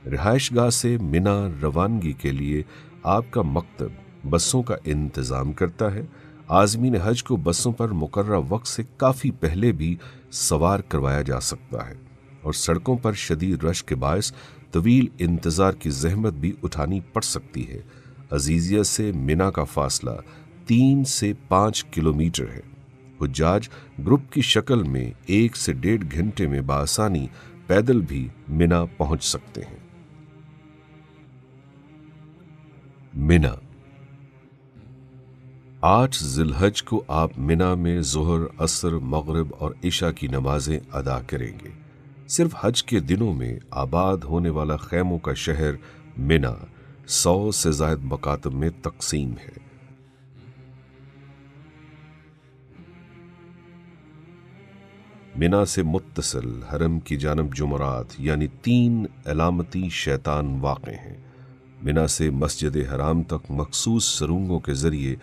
Speaker 3: رہائش گاہ سے منا روانگی کے لیے آپ کا مکتب بسوں کا انتظام کرتا ہے۔ عازمین حج کو بسوں پر مقررہ وقت سے کافی پہلے بھی سوار کروایا جا سکتا ہے، اور سڑکوں پر شدید رش کے باعث طویل انتظار کی زحمت بھی اٹھانی پڑ سکتی ہے۔ عزیزیہ سے منا کا فاصلہ 3 سے 5 کلومیٹر ہے۔ حجاج گروپ کی شکل میں 1 سے 1.5 گھنٹے میں بآسانی پیدل بھی منا پہنچ سکتے ہیں۔ منا۔ 8 ذی الحج کو آپ منا میں ظہر، عصر، مغرب اور عشاء کی نمازیں ادا کریں گے۔ صرف حج کے دنوں میں آباد ہونے والا خیموں کا شہر منا 100 سے زائد مکاتب میں تقسیم ہے۔ منا سے متصل حرم کی جانب جمرات یعنی 3 علامتی شیطان واقع ہیں۔ منا سے مسجد حرام تک مخصوص سرنگوں کے ذریعے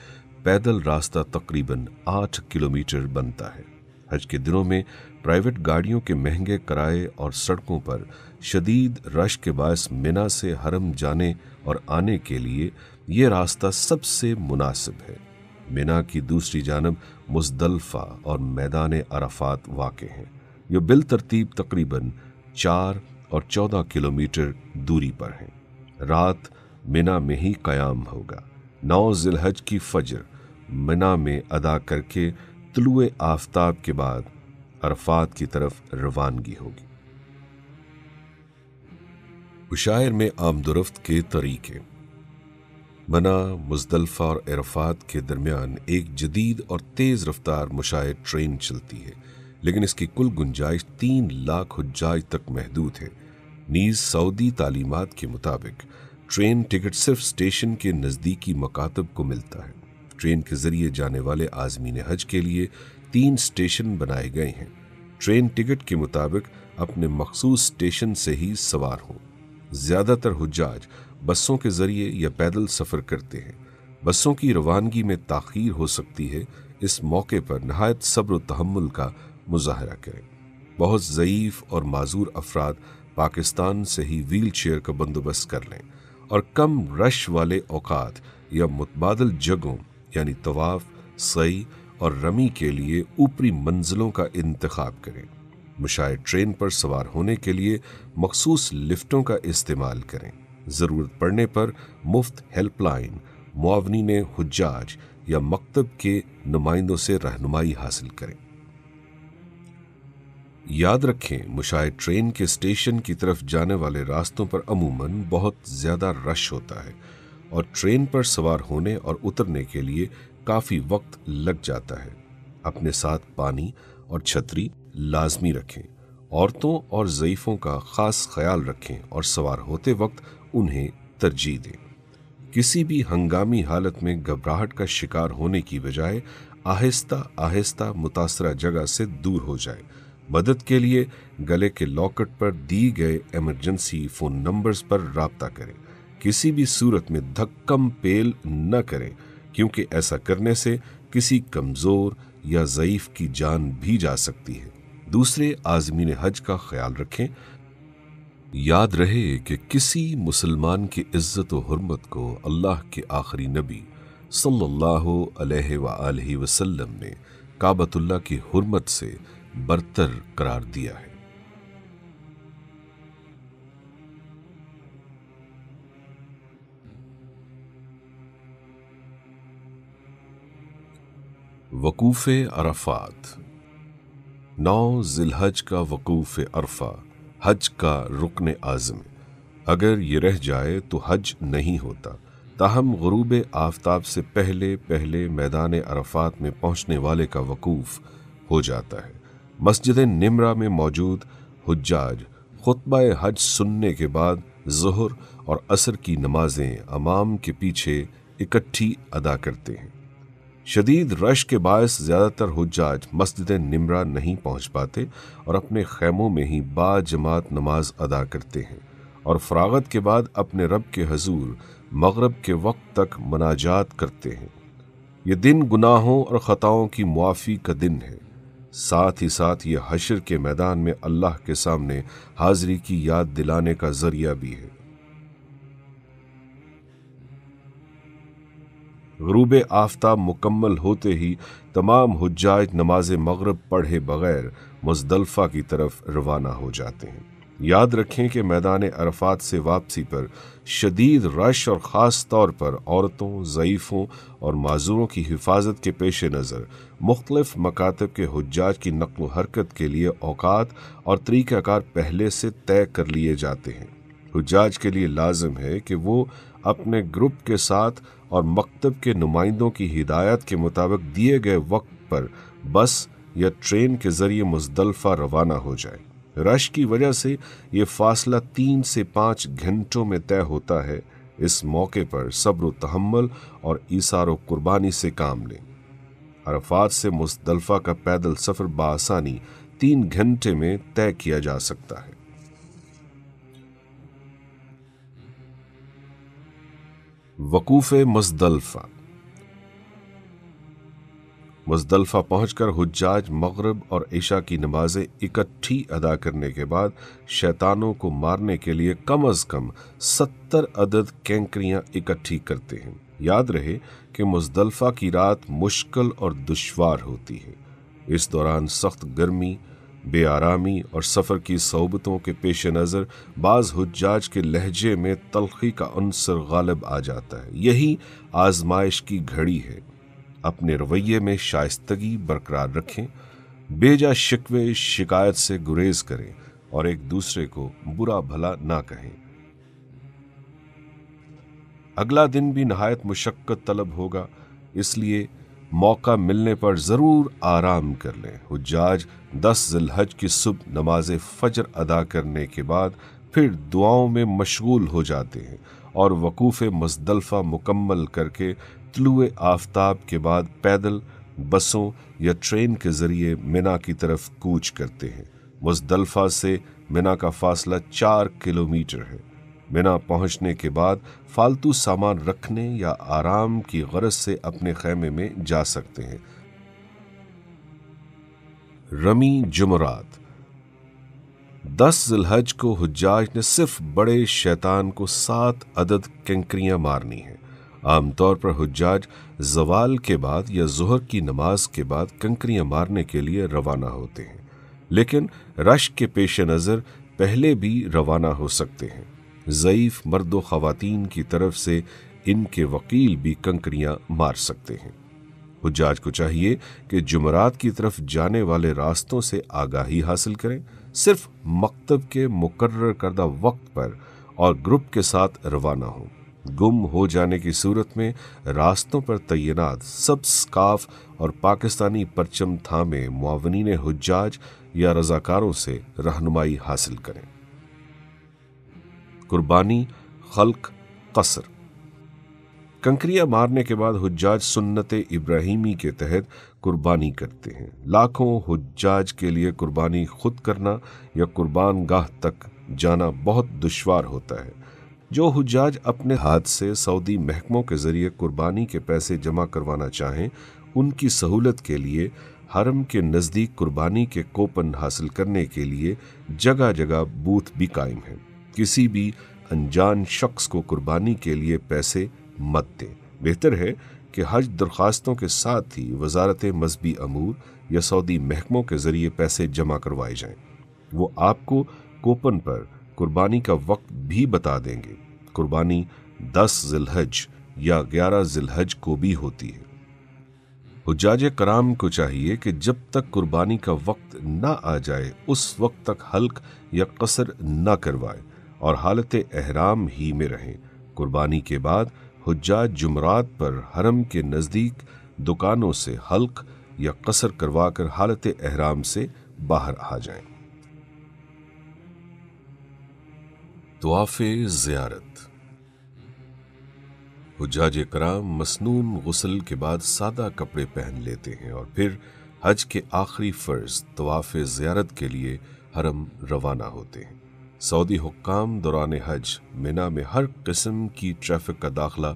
Speaker 3: پیدل راستہ تقریباً 8 کلومیٹر بنتا ہے۔ حج کے دنوں میں پرائیویٹ گاڑیوں کے مہنگے کرائے اور سڑکوں پر شدید رش کے باعث منا سے حرم جانے اور آنے کے لیے یہ راستہ سب سے مناسب ہے۔ منا کی دوسری جانب مزدلفہ اور میدان عرفات واقع ہیں، جو بالترتیب تقریباً 4 اور 14 کلومیٹر دوری پر ہیں۔ رات منا میں ہی قیام ہوگا۔ 9 ذی الحج کی فجر منا میں ادا کر کے طلوع آفتاب کے بعد عرفات کی طرف روانگی ہوگی۔ عشائر میں آمد و رفت کے طریقے۔ منا، مزدلفہ اور عرفات کے درمیان ایک جدید اور تیز رفتار مشاہیر ٹرین چلتی ہے، لیکن اس کی کل گنجائش 3 لاکھ حجاج تک محدود ہے۔ نیز سعودی تعلیمات کے مطابق ٹرین ٹکٹ صرف اسٹیشن کے نزدیکی مکاتب کو ملتا ہے۔ ट्रेन के जरिए जाने वाले आज़मीन हज के लिए 3 स्टेशन बनाए गए हैं। ट्रेन टिकट के मुताबिक अपने मखसूस स्टेशन से ही सवार हों। ज़्यादातर हुज्जाज बसों के जरिए या पैदल सफ़र करते हैं। बसों की रवानगी में ताख़ीर हो सकती है। इस मौके पर नहायत सब्र व तहम्मुल का मुजाहरा करें। बहुत ज़ईफ़ और माजूर अफराद पाकिस्तान से ही व्हील चेयर का बंदोबस्त कर लें और कम रश वाले औकात या मुतबादल जगहों यानी तवाफ़, सई और रमी के लिए ऊपरी मंजिलों का इंतखाब करें। मुशाए ट्रेन पर सवार होने के लिए मखसूस लिफ्टों का इस्तेमाल करें। ज़रूरत पड़ने पर मुफ्त हेल्पलाइन, मुआवनीन हुज्जाज या मकतब के नुमाइंदों से रहनुमाई हासिल करें। याद रखें, मुशाए ट्रेन के स्टेशन की तरफ जाने वाले रास्तों पर अमूमन बहुत ज़्यादा रश होता है और ट्रेन पर सवार होने और उतरने के लिए काफ़ी वक्त लग जाता है। अपने साथ पानी और छतरी लाजमी रखें। औरतों और ज़ईफ़ों का ख़ास ख्याल रखें और सवार होते वक्त उन्हें तरजीह दें। किसी भी हंगामी हालत में घबराहट का शिकार होने की बजाय आहिस्ता आहिस्ता मुतासरा जगह से दूर हो जाए। मदद के लिए गले के लॉकेट पर दी गए इमरजेंसी फ़ोन नंबर्स पर राब्ता करें। किसी भी सूरत में धक्कम पेल न करें, क्योंकि ऐसा करने से किसी कमज़ोर या ज़ईफ़ की जान भी जा सकती है। दूसरे आज़मीन हज का ख्याल रखें। याद रहे कि किसी मुसलमान की इज्जत व हुर्मत को अल्लाह के आखिरी नबी सल्लल्लाहु अलैहि वसल्लम ने काबतुल्लाह की हुर्मत से बरतर करार दिया है। वकूफ़े अरफात। 9 ज़िलहज का वकूफ़े अरफा हज का रुकन आज़म। अगर ये रह जाए तो हज नहीं होता। ताहम गुरूब आफताब से पहले पहले मैदान अरफात में पहुँचने वाले का वकूफ़ हो जाता है। मस्जिद निमरा में मौजूद हुज्जाज खुतबा हज सुनने के बाद ज़ुहर और असर की नमाजें इमाम के पीछे इकट्ठी अदा करते हैं। शदीद रश के बायस ज़्यादातर हुज्जाज मस्जिद निमरा नहीं पहुँच पाते और अपने खैमों में ही बाजमात नमाज अदा करते हैं और फरागत के बाद अपने रब के हजूर मगरब के वक्त तक मनाजात करते हैं। ये दिन गुनाहों और ख़ताओं की मुआफ़ी का दिन है। साथ ही साथ ये हशर के मैदान में अल्लाह के सामने हाज़िरी की याद दिलाने का ज़रिया भी है। ग़ुरूब आफ़ताब मुकम्मल होते ही तमाम हुज्जाज नमाज मगरिब पढ़े बगैर मुज़दलफ़ा की तरफ रवाना हो जाते हैं। याद रखें कि मैदान अरफात से वापसी पर शदीद रश और ख़ास तौर पर औरतों, ज़ईफ़ों और माज़ूरों की हिफाजत के पेश नज़र मुख्तलिफ़ मकातब के हुज्जाज की नक़्ल व हरकत के लिए औकात और तरीक़ाकार पहले से तय कर लिए जाते हैं। हुज्जाज के लिए लाज़िम है कि वो अपने ग्रुप के साथ और मकतब के नुमाइंदों की हिदायत के मुताबिक दिए गए वक्त पर बस या ट्रेन के ज़रिए मुज़दलफ़ा रवाना हो जाए। रश की वजह से ये फासला 3 से 5 घंटों में तय होता है। इस मौके पर सब्र व तहम्मुल और ईसार व कुर्बानी से काम लें। अरफात से मुज़दलफ़ा का पैदल सफ़र बआसानी 3 घंटे में तय किया जा सकता है। वकूफ़े मुज़दलफ़ा। मुज़दलफ़ा पहुंचकर हुज्जाज मगरिब और इशा की नमाजें इकट्ठी अदा करने के बाद शैतानों को मारने के लिए कम अज़ कम 70 अदद कैंकरियां इकट्ठी करते हैं। याद रहे कि मुज़दलफ़ा की रात मुश्किल और दुश्वार होती है। इस दौरान सख्त गर्मी, बेआरामी और सफ़र की सोबतों के पेश नज़र बाज़ हुज्जाज के लहजे में तल्ख़ी का अंसर गालिब आ जाता है। यही आजमाइश की घड़ी है। अपने रवैये में शाइस्तगी बरकरार रखें, बेजा शिकवे शिकायत से गुरेज करें और एक दूसरे को बुरा भला ना कहें। अगला दिन भी नहायत मुशक्क़त तलब होगा, इसलिए मौका मिलने पर ज़रूर आराम कर लें। हुज्जाज 10 ज़िलहज की सुबह नमाज फ़जर अदा करने के बाद پھر دعاؤں میں مشغول ہو جاتے ہیں اور وقوف مزدلفہ مکمل کر کے طلوع آفتاب کے بعد پیدل، بسوں یا ٹرین کے ذریعے منا کی طرف کوچ کرتے ہیں۔ مزدلفہ سے منا کا فاصلہ 4 کلومیٹر ہے۔ منا پہنچنے کے بعد فالتو سامان رکھنے یا آرام کی غرض سے اپنے خیمے میں جا سکتے ہیں۔ رمی جمرات 10 ذی الحج کو حجاج نے صرف بڑے شیطان کو 7 عدد کنکریاں مارنی ہیں۔ عام طور پر حجاج زوال کے بعد یا ظہر کی نماز کے بعد کنکریاں مارنے کے لیے روانہ ہوتے ہیں، لیکن رش کے پیش نظر پہلے بھی روانہ ہو سکتے ہیں۔ ضعیف مرد و خواتین کی طرف سے ان کے وکیل بھی کنکریاں مار سکتے ہیں۔ حجاج کو چاہیے کہ جمعرات کی طرف جانے والے راستوں سے آگاہی حاصل کریں، صرف مکتب کے مقرر کردہ وقت پر اور گروپ کے ساتھ روانہ ہوں۔ گم ہو جانے کی صورت میں راستوں پر تعینات سب سکارف اور پاکستانی پرچم تھامے معاونین حجاج یا رضاکاروں سے رہنمائی حاصل کریں۔ قربانی، خلق، قصر۔ کنکریاں مارنے کے بعد حجاج سنت ابراہیمی کے تحت قربانی کرتے ہیں۔ لاکھوں حجاج کے لیے قربانی خود کرنا یا قربان گاہ تک جانا بہت دشوار ہوتا ہے۔ جو حجاج اپنے ہاتھ سے سعودی محکموں کے ذریعے قربانی کے پیسے جمع کروانا چاہیں، ان کی سہولت کے لیے حرم کے نزدیک قربانی کے کوپن حاصل کرنے کے لیے جگہ جگہ بوتھ بھی قائم ہیں۔ کسی بھی انجان شخص کو قربانی کے لیے پیسے مت دیں۔ بہتر ہے کہ حج درخواستوں کے ساتھ ہی وزارت مذہبی امور یا سعودی محکموں کے ذریعے پیسے جمع کروائے جائیں۔ وہ آپ کو کوپن پر قربانی کا وقت بھی بتا دیں گے۔ قربانی 10 ذی الحج یا 11 ذی الحج کو بھی ہوتی ہے۔ حجاج کرام کو چاہیے کہ جب تک قربانی کا وقت نہ آ جائے اس وقت تک حلق یا قصر نہ کروائے اور حالت احرام ہی میں رہیں۔ قربانی کے بعد حجاج جمعرات پر حرم کے نزدیک دکانوں سے حلق یا قصر کروا کر حالت احرام سے باہر آ جائیں۔ طواف زیارت۔ حجاج کرام مسنون غسل کے بعد سادہ کپڑے پہن لیتے ہیں اور پھر حج کے آخری فرض طواف زیارت کے لیے حرم روانہ ہوتے ہیں۔ سعودی حکام دوران حج منا میں ہر قسم کی ٹریفک کا داخلہ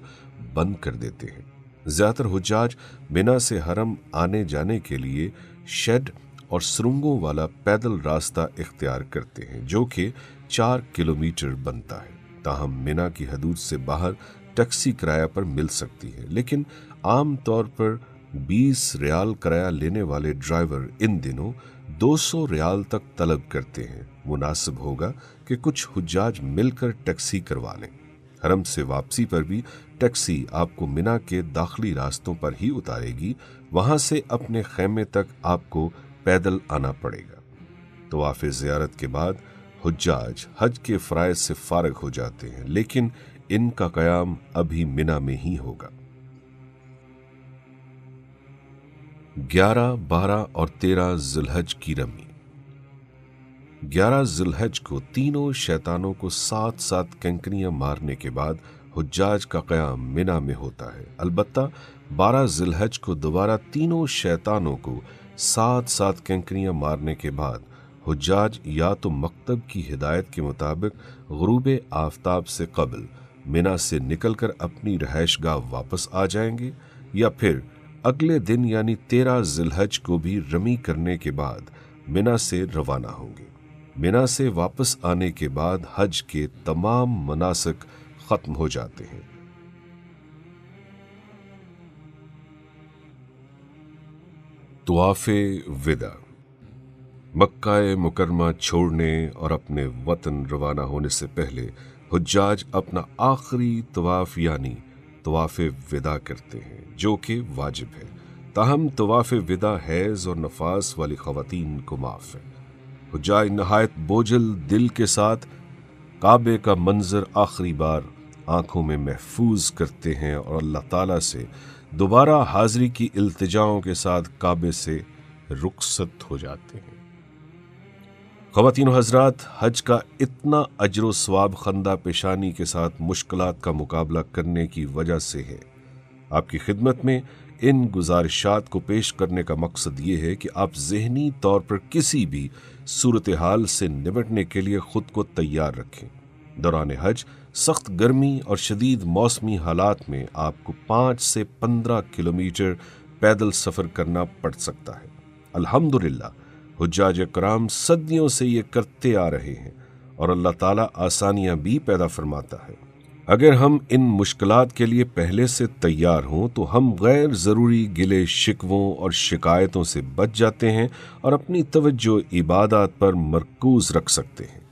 Speaker 3: بند کر دیتے ہیں۔ زیادہ تر حجاج منا سے حرم آنے جانے کے لیے شیڈ اور سرنگوں والا پیدل راستہ اختیار کرتے ہیں جو کہ 4 کلومیٹر بنتا ہے۔ تاہم منا کی حدود سے باہر ٹیکسی کرایہ پر مل سکتی ہے، لیکن عام طور پر 20 ریال کرایہ لینے والے ڈرائیور ان دنوں 200 ریال تک طلب کرتے ہیں۔ مناسب ہوگا کہ کچھ حجاج مل کر ٹیکسی کروا لیں۔ حرم سے واپسی پر بھی ٹیکسی آپ کو منا کے داخلی راستوں پر ہی اتارے گی، وہاں سے اپنے خیمے تک آپ کو پیدل آنا پڑے گا۔ طواف زیارت کے بعد حجاج حج کے فرائض سے فارغ ہو جاتے ہیں، لیکن ان کا قیام ابھی منا میں ہی ہوگا۔ 11، 12 اور 13 ذی الحج کی رمی۔ 11 ذی الحج کو تینوں شیطانوں کو 7 کنکریاں مارنے کے بعد حجاج کا قیام منا میں ہوتا ہے۔ البتہ 12 ذی الحج کو دوبارہ تینوں شیطانوں کو 7 کنکریاں مارنے کے بعد حجاج یا تو مکتب کی ہدایت کے مطابق غروب آفتاب سے قبل منا سے نکل کر اپنی رہائش گاہ واپس آ جائیں گے، یا پھر اگلے دن یعنی 13 ذی الحج کو بھی رمی کرنے کے بعد منا سے روانہ ہوں گے۔ منا سے واپس آنے کے بعد حج کے تمام مناسک ختم ہو جاتے ہیں۔ طواف وداع۔ مکہ مکرمہ چھوڑنے اور اپنے وطن روانہ ہونے سے پہلے حجاج اپنا آخری طواف یعنی طواف وداع کرتے ہیں، جو کہ واجب ہے۔ تاہم طواف وداع حیض اور نفاس والی خواتین کو معاف ہے۔ حجاج نہایت بوجھل دل کے ساتھ کعبے کا منظر آخری بار آنکھوں میں محفوظ کرتے ہیں اور اللہ تعالیٰ سے دوبارہ حاضری کی التجاؤں کے ساتھ کعبے سے رخصت ہو جاتے ہیں۔ ख़वातीन व हज़रात, हज का इतना अजर व सवाब खंदा पेशानी के साथ मुश्किलात का मुकाबला करने की वजह से है। आपकी खिदमत में इन गुजारिशात को पेश करने का मकसद ये है कि आप ज़हनी तौर पर किसी भी सूरत हाल से निपटने के लिए ख़ुद को तैयार रखें। दौरान हज सख्त गर्मी और शदीद मौसमी हालात में आपको 5 से 15 किलोमीटर पैदल सफ़र करना पड़ सकता है। अल्हम्दुलिल्लाह, हुज्जाज कराम सदियों से ये करते आ रहे हैं और अल्लाह ताला आसानियां भी पैदा फरमाता है। अगर हम इन मुश्किलात के लिए पहले से तैयार हों तो हम गैर ज़रूरी गिले शिकवों और शिकायतों से बच जाते हैं और अपनी तवज्जो इबादत पर मरकूज़ रख सकते हैं।